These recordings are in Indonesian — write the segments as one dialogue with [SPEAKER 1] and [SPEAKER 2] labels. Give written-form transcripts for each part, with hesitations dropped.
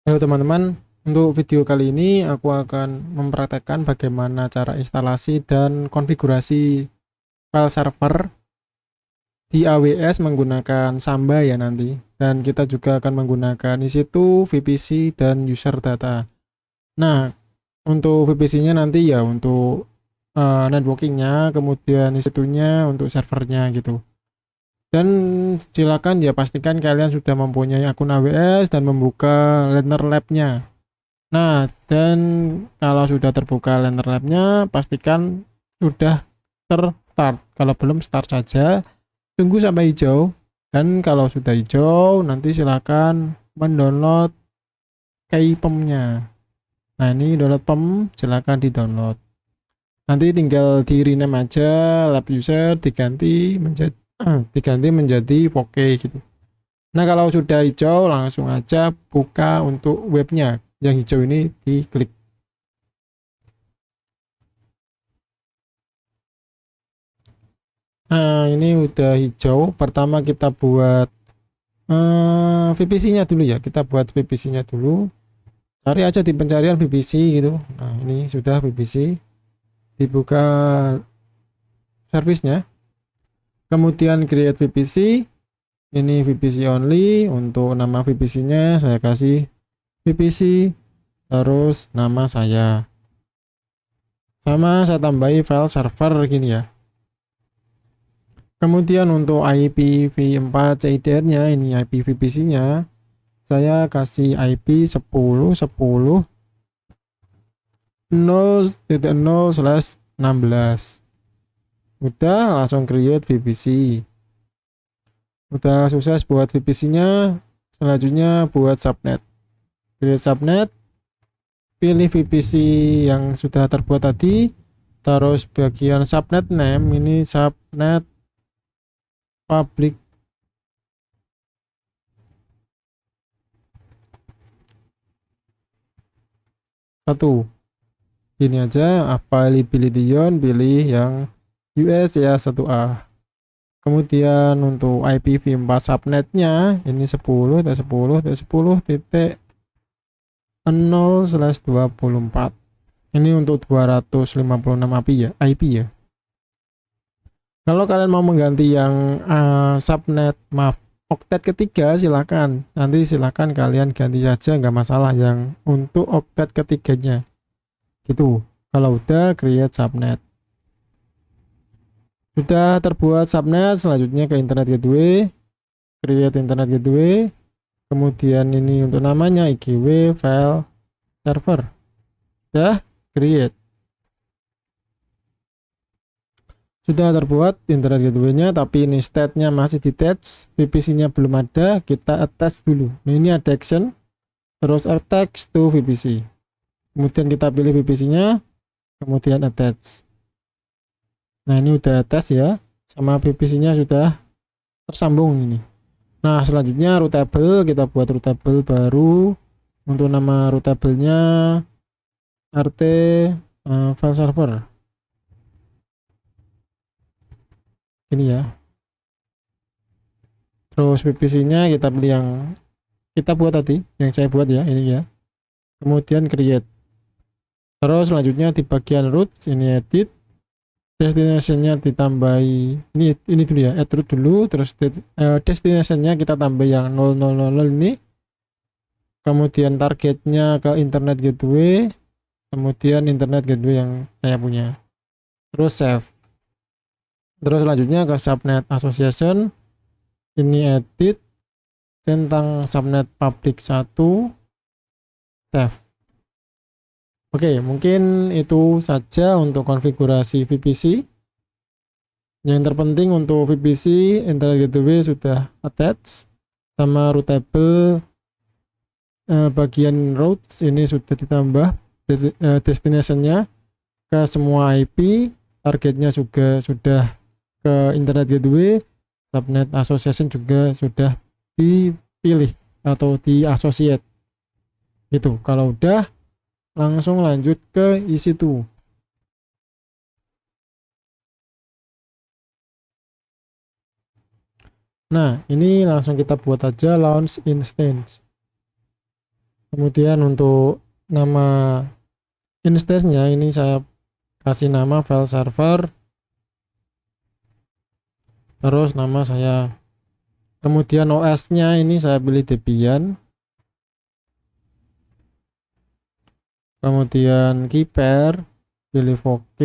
[SPEAKER 1] Halo teman-teman, untuk video kali ini aku akan mempraktekkan bagaimana cara instalasi dan konfigurasi file server di AWS menggunakan Samba ya nanti. Dan kita juga akan menggunakan EC2, VPC, dan user data. Nah, untuk VPC-nya nanti ya untuk networking-nya, kemudian EC2-nya untuk servernya gitu. Dan silakan ya pastikan kalian sudah mempunyai akun AWS dan membuka Learner Lab-nya. Nah, dan kalau sudah terbuka Lantern Lab-nya, pastikan sudah terstart. Kalau belum, start saja. Tunggu sampai hijau. Dan kalau sudah hijau, nanti silakan mendownload KeyPom-nya. Nah, ini download POM, silakan di-download. Nanti tinggal di rename aja, lab user diganti menjadi diganti menjadi Poke gitu. Nah, kalau sudah hijau, langsung aja buka untuk webnya. Yang hijau ini diklik. Nah, ini udah hijau. Pertama kita buat VPC-nya dulu ya. Kita buat VPC-nya dulu. Cari aja di pencarian VPC gitu. Nah, ini sudah VPC. Dibuka servisnya. Kemudian create VPC. Ini VPC only. Untuk nama VPC-nya saya kasih VPC. Terus nama saya. Sama saya tambahi file server gini ya. Kemudian untuk IPv4 CIDR-nya, ini IP VPC-nya, saya kasih IP 10.10.0.0/16. Udah langsung create VPC. Udah sukses buat VPC-nya, selanjutnya buat subnet. Create subnet, pilih VPC yang sudah terbuat tadi, terus bagian subnet name, ini subnet public. Satu, ini aja availability zone, pilih yang US ya 1A. Kemudian untuk IPv4 subnetnya ini 10.10.10.0/24. Ini untuk 256 IP ya. Kalau kalian mau mengganti yang subnet, maaf, oktet ketiga silakan. Nanti silakan kalian ganti saja, nggak masalah yang untuk oktet ketiganya. Gitu. Kalau udah create subnet. Sudah terbuat subnet, selanjutnya ke internet gateway, create internet gateway, kemudian ini untuk namanya IGW file server. Ya, create. Sudah terbuat internet gateway-nya, tapi ini state-nya masih detached, VPC-nya belum ada, kita attach dulu. Nah, ini ada action, terus attach to VPC. Kemudian kita pilih VPC-nya, kemudian attach. Nah, ini udah attach ya, sama VPC-nya sudah tersambung ini. Nah, selanjutnya routable, kita buat routable baru. Untuk nama routable-nya rt file server. Ini ya. Terus VPC-nya kita pilih yang kita buat tadi, yang saya buat ya, ini ya. Kemudian create. Terus selanjutnya di bagian root, ini edit. Destination-nya ditambahi, ini dulu ya, add root dulu, terus destination-nya kita tambah yang 0000 ini. Kemudian targetnya ke internet gateway, kemudian internet gateway yang saya punya. Terus save. Terus selanjutnya ke subnet association, ini edit tentang subnet public 1, save. Oke, mungkin itu saja untuk konfigurasi VPC. Yang terpenting untuk VPC, internet gateway sudah attach, sama routable bagian routes ini sudah ditambah destination-nya ke semua IP, targetnya juga sudah ke internet gateway, subnet association juga sudah dipilih atau di associate. Gitu. Kalau udah, langsung lanjut ke EC2. Nah, ini langsung kita buat aja launch instance. Kemudian untuk nama instance-nya ini saya kasih nama file server, terus nama saya. Kemudian OS-nya ini saya pilih Debian. Kemudian keypair, pilih OK.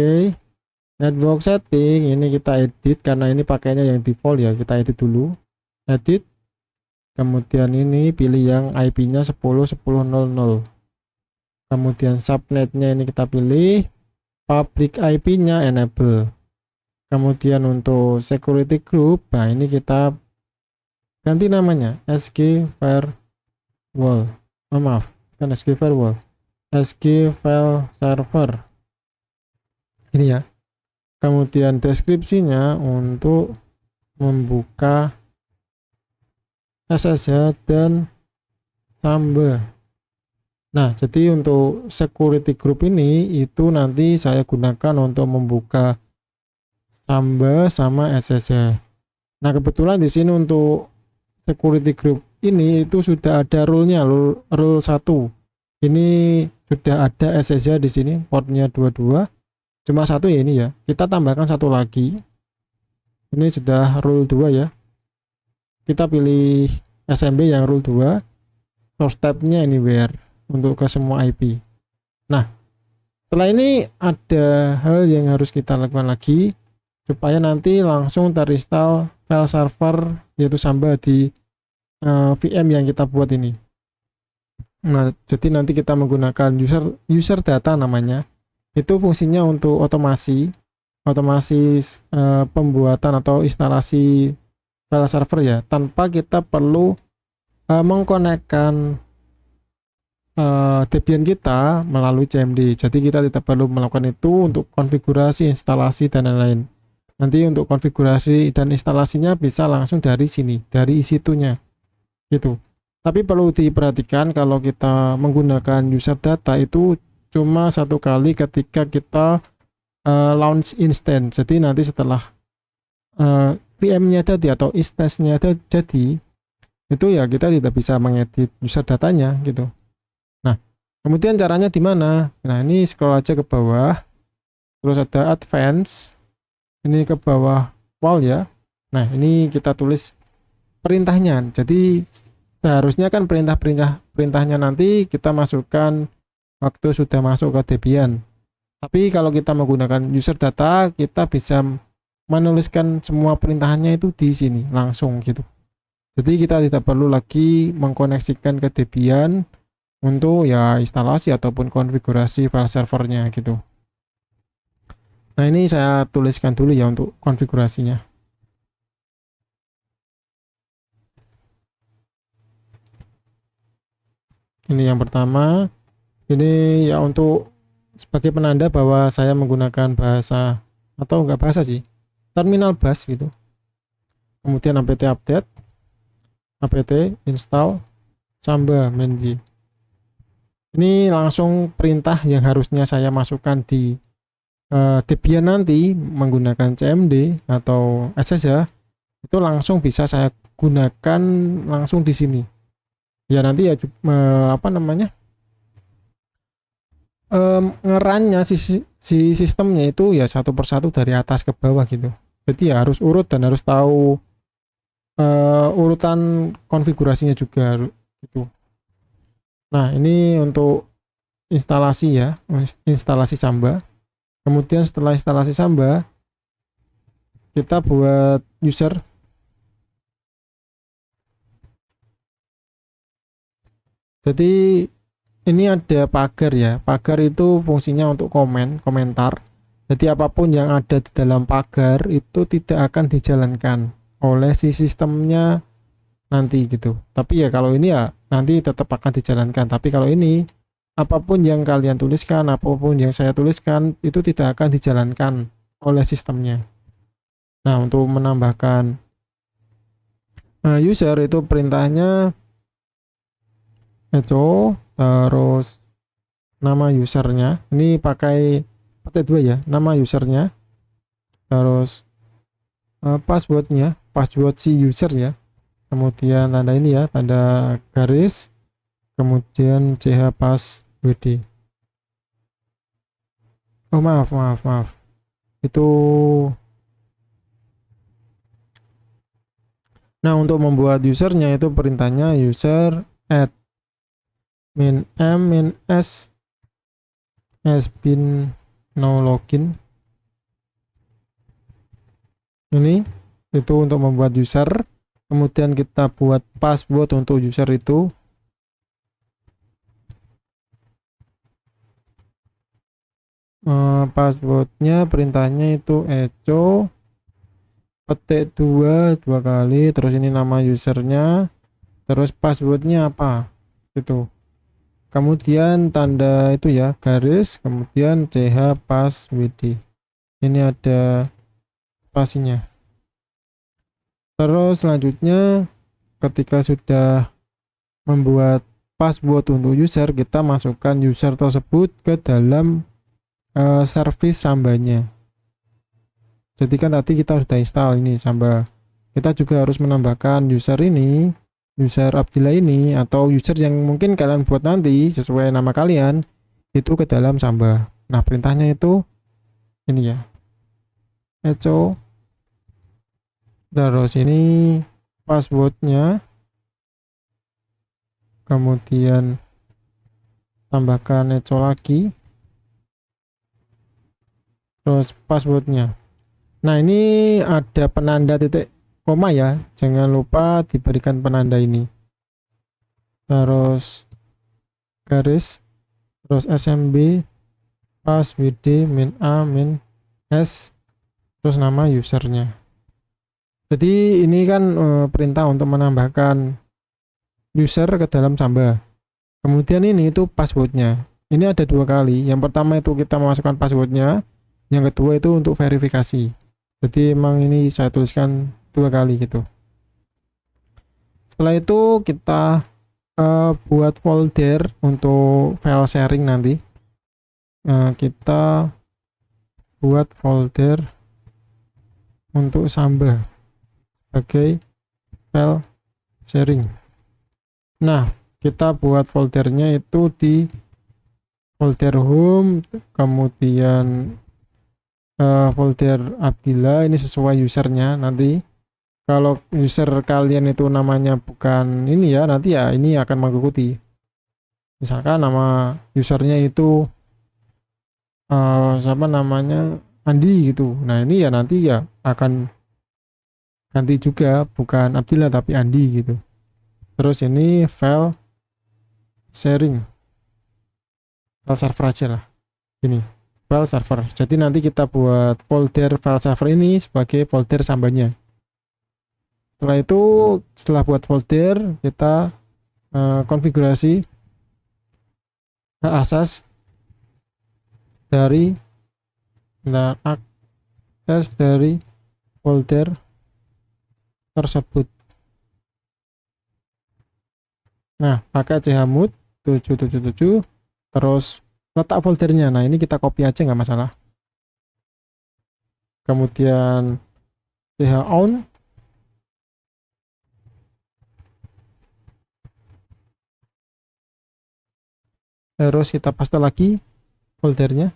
[SPEAKER 1] Network setting ini kita edit karena ini pakainya yang default ya, kita edit dulu. Edit. Kemudian ini pilih yang IP-nya 10.10.00. Kemudian subnetnya ini kita pilih, public IP-nya enable. Kemudian untuk security group, nah ini kita ganti namanya SG Firewall. Oh, maaf, kan SG Firewall, SG File Server. Ini ya. Kemudian deskripsinya untuk membuka SSH dan Samba. Nah, jadi untuk security group ini itu nanti saya gunakan untuk membuka Samba sama SSH. Nah, kebetulan di sini untuk security group ini itu sudah ada rule-nya, rule 1. Ini sudah ada SSH di sini, portnya 22. Cuma satu ya ini ya. Kita tambahkan satu lagi. Ini sudah rule 2 ya. Kita pilih SMB yang rule 2. Source type-nya anywhere untuk ke semua IP. Nah, setelah ini ada hal yang harus kita lakukan lagi supaya nanti langsung terinstall file server yaitu Samba di VM yang kita buat ini. Nah, jadi nanti kita menggunakan user data namanya. Itu fungsinya untuk otomasi pembuatan atau instalasi file server ya, tanpa kita perlu mengkonekkan Debian kita melalui CMD. Jadi kita tidak perlu melakukan itu untuk konfigurasi, instalasi dan lain-lain. Nanti untuk konfigurasi dan instalasinya bisa langsung dari sini, dari EC2-nya gitu. Tapi perlu diperhatikan kalau kita menggunakan user data itu cuma satu kali ketika kita launch instance. Jadi nanti setelah VM-nya jadi atau instance-nya jadi, itu ya kita tidak bisa mengedit user datanya gitu. Nah, kemudian caranya di mana? Nah, ini scroll aja ke bawah. Terus ada advance. Ini ke bawah wall ya. Nah, ini kita tulis perintahnya. Jadi seharusnya kan perintahnya nanti kita masukkan waktu sudah masuk ke Debian. Tapi kalau kita menggunakan user data, kita bisa menuliskan semua perintahnya itu di sini langsung gitu. Jadi kita tidak perlu lagi mengkoneksikan ke Debian untuk ya instalasi ataupun konfigurasi file servernya gitu. Nah, ini saya tuliskan dulu ya untuk konfigurasinya. Ini yang pertama. Ini ya untuk sebagai penanda bahwa saya menggunakan bahasa atau enggak bahasa sih, terminal bash gitu. Kemudian apt update, apt install Samba menj. Ini langsung perintah yang harusnya saya masukkan di Debian nanti menggunakan CMD atau SSH itu langsung bisa saya gunakan langsung di sini. Ya nanti ya apa namanya? Ngerannya si sistemnya itu ya satu persatu dari atas ke bawah gitu. Jadi ya harus urut dan harus tahu urutan konfigurasinya juga gitu. Nah, ini untuk instalasi ya, instalasi Samba. Kemudian setelah instalasi Samba, kita buat user. Jadi ini ada pagar ya. Pagar itu fungsinya untuk komentar. Jadi apapun yang ada di dalam pagar itu tidak akan dijalankan oleh si sistemnya nanti gitu. Tapi ya kalau ini ya nanti tetap akan dijalankan. Tapi kalau ini apapun yang kalian tuliskan, apapun yang saya tuliskan itu tidak akan dijalankan oleh sistemnya. Nah, untuk menambahkan user itu perintahnya echo terus nama usernya ini pakai PT2 ya, nama usernya terus password si user ya, kemudian tanda ini ya, tanda garis, kemudian ch passwd. Oh, maaf, itu. Nah, untuk membuat usernya itu perintahnya user add min m min s has been no login. Ini itu untuk membuat user, kemudian kita buat password untuk user itu. Passwordnya perintahnya itu echo petik dua kali, terus ini nama usernya, terus passwordnya apa itu, kemudian tanda itu ya, garis, kemudian ch passwd. Ini ada spasinya. Terus selanjutnya ketika sudah membuat password untuk user, kita masukkan user tersebut ke dalam service Sambanya. Jadi kan tadi kita sudah install ini Samba. Kita juga harus menambahkan user ini, user Abdillah ini, atau user yang mungkin kalian buat nanti sesuai nama kalian itu ke dalam Samba. Nah, perintahnya itu ini ya, echo, terus ini passwordnya, kemudian tambahkan echo lagi, terus passwordnya. Nah, ini ada penanda titik koma ya, jangan lupa diberikan penanda ini. Terus garis, terus smb passwd min a min s, terus nama usernya. Jadi ini kan perintah untuk menambahkan user ke dalam Samba. Kemudian ini itu passwordnya. Ini ada dua kali. Yang pertama itu kita memasukkan passwordnya, yang kedua itu untuk verifikasi. Jadi emang ini saya tuliskan dua kali gitu. Setelah itu kita buat folder untuk file sharing nanti. Kita buat folder untuk Samba sebagai file sharing. Nah, kita buat foldernya itu di folder home, kemudian folder Abdillah, ini sesuai usernya. Nanti kalau user kalian itu namanya bukan ini ya, nanti ya ini akan mengikuti. Misalkan nama usernya itu siapa namanya, Andi gitu. Nah, ini ya nanti ya akan ganti juga, bukan Abdillah tapi Andi gitu. Terus ini file sharing, file server aja lah, ini file server. Jadi nanti kita buat folder file server ini sebagai folder Sambanya. Setelah itu, setelah buat folder, kita konfigurasi hak asas dari akses dari folder tersebut. Nah, pakai chmod 777, terus letak foldernya. Nah, ini kita copy aja nggak masalah. Kemudian chown, terus kita paste lagi foldernya.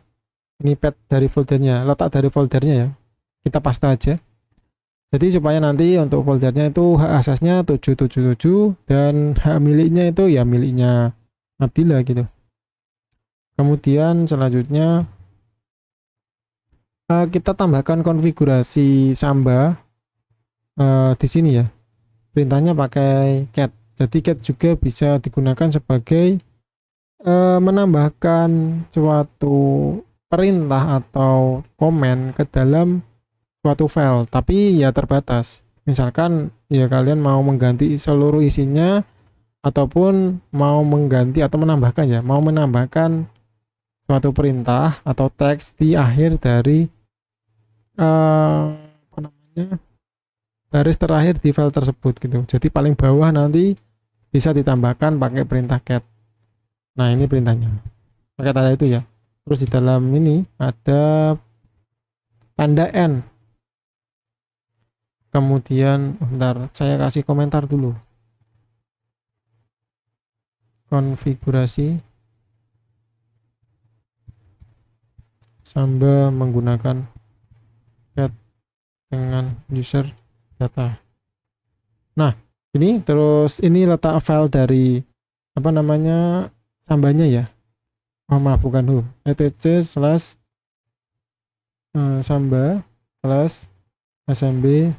[SPEAKER 1] Ini path dari foldernya, letak dari foldernya ya, kita paste aja. Jadi supaya nanti untuk foldernya itu hak asasnya 777 dan hak miliknya itu ya miliknya Abdillah gitu. Kemudian selanjutnya kita tambahkan konfigurasi Samba di sini ya. Perintahnya pakai cat. Jadi cat juga bisa digunakan sebagai menambahkan suatu perintah atau komen ke dalam suatu file, tapi ya terbatas. Misalkan ya kalian mau mengganti seluruh isinya, ataupun mau mengganti atau menambahkan ya, mau menambahkan suatu perintah atau teks di akhir dari apa namanya, baris terakhir di file tersebut gitu. Jadi paling bawah nanti bisa ditambahkan pakai perintah cat. Nah, ini perintahnya pakai tanda itu ya. Terus di dalam ini ada tanda N. Kemudian bentar, saya kasih komentar dulu. konfigurasi Samba menggunakan get dengan user data. Nah, ini terus ini letak file dari apa namanya Sambanya ya. Oh maaf, bukan hu. etc slash samba slash smb.conf.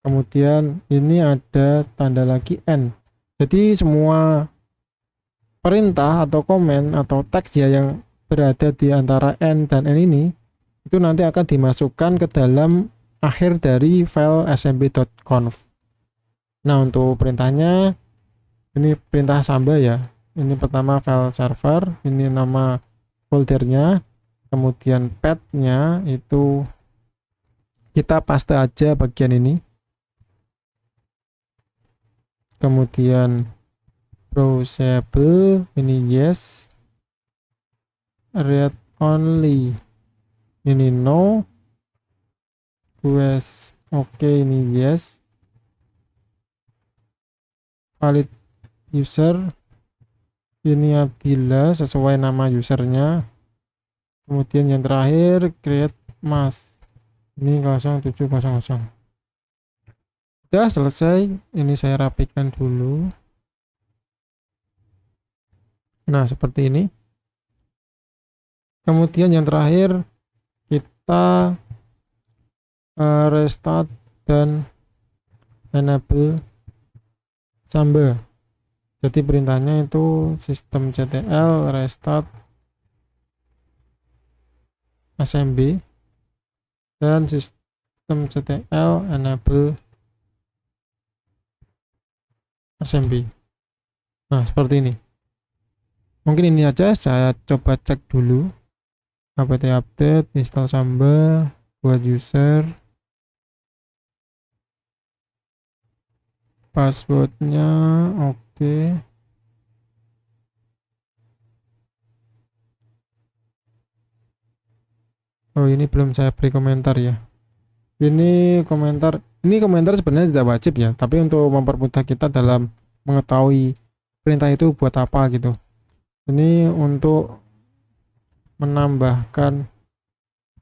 [SPEAKER 1] Kemudian ini ada tanda lagi n. Jadi semua perintah atau komen atau teks ya yang berada di antara n dan n ini itu nanti akan dimasukkan ke dalam akhir dari file smb.conf. Nah, untuk perintahnya ini perintah Samba ya. Ini pertama file server, ini nama foldernya, kemudian path-nya itu kita paste aja bagian ini. Kemudian browsable ini yes, read only ini no, quest oke ini yes, valid user ini Abdillah sesuai nama usernya. Kemudian yang terakhir create mask ini 0700. Udah selesai, ini saya rapikan dulu. Nah, seperti ini. Kemudian yang terakhir kita restart dan enable Samba. Jadi perintahnya itu systemctl restart smb dan systemctl enable smb. Nah, seperti ini. Mungkin ini aja, saya coba cek dulu. apt update install Samba buat user. Passwordnya oke. Oh, ini belum saya beri komentar ya. Ini komentar sebenarnya tidak wajib ya, tapi untuk mempermudah kita dalam mengetahui perintah itu buat apa gitu. Ini untuk menambahkan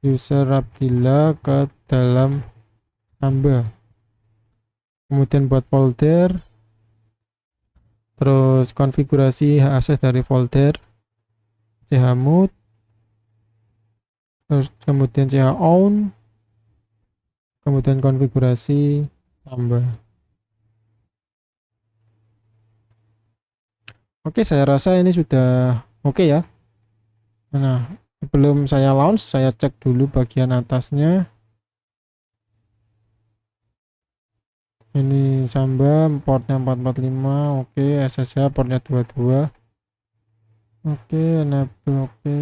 [SPEAKER 1] user Abdillah ke dalam Samba. Kemudian buat folder, terus konfigurasi akses dari folder chmod, terus kemudian chown, kemudian konfigurasi Samba. Oke, saya rasa ini sudah oke ya. Nah, sebelum saya launch, saya cek dulu bagian atasnya. Ini Samba portnya 445, oke, SSH portnya 22. Oke, enable oke.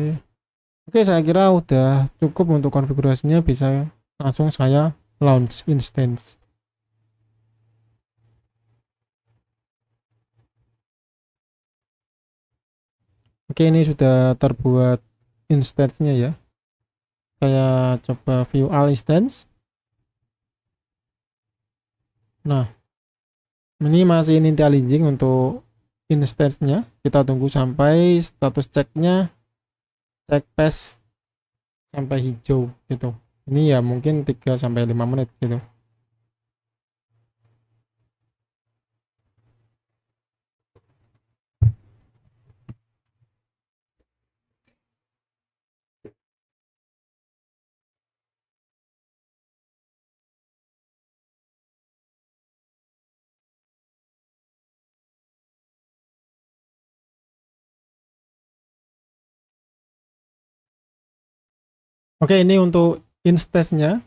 [SPEAKER 1] Oke, saya kira udah cukup untuk konfigurasinya, bisa langsung saya launch instance. Oke, ini sudah terbuat instance-nya ya. Saya coba view all instance. Nah, ini masih IntelliJ untuk instance-nya. Kita tunggu sampai status ceknya cek pass sampai hijau gitu. Ini ya mungkin 3 sampai 5 menit gitu. Oke, ini untuk instance-nya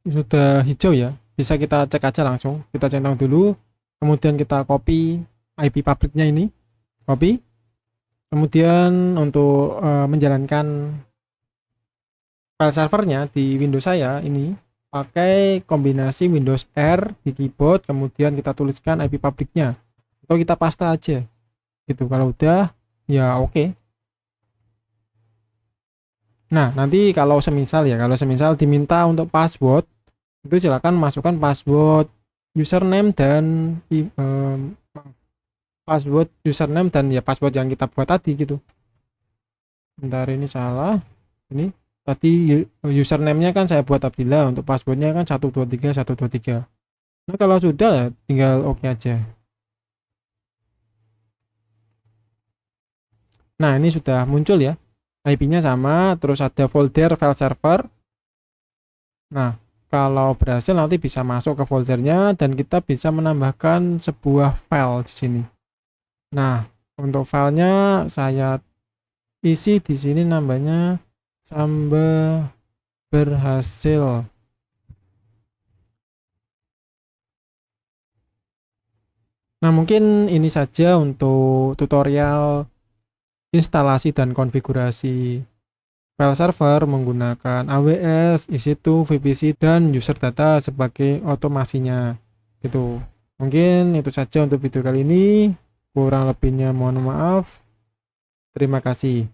[SPEAKER 1] sudah hijau ya. Bisa kita cek aja langsung. Kita centang dulu, kemudian kita copy IP pabriknya ini. Copy. Kemudian untuk menjalankan file servernya di Windows saya ini pakai kombinasi Windows R di keyboard, kemudian kita tuliskan IP pabriknya atau kita paste aja gitu. Kalau udah ya oke. Nah, nanti kalau semisal diminta untuk password, itu silakan masukkan password username dan password username dan ya password yang kita buat tadi gitu. Bentar, ini salah. Ini tadi username-nya kan saya buat Abdillah, untuk passwordnya kan 123 123. Nah, kalau sudah ya tinggal oke aja. Nah, ini sudah muncul ya. IP-nya sama, terus ada folder file server. Nah, kalau berhasil nanti bisa masuk ke foldernya dan kita bisa menambahkan sebuah file di sini. Nah, untuk filenya saya isi di sini, namanya Samba berhasil. Nah, mungkin ini saja untuk tutorial instalasi dan konfigurasi file server menggunakan AWS, EC2, VPC, dan user data sebagai otomasinya. Gitu. Mungkin itu saja untuk video kali ini. Kurang lebihnya mohon maaf. Terima kasih.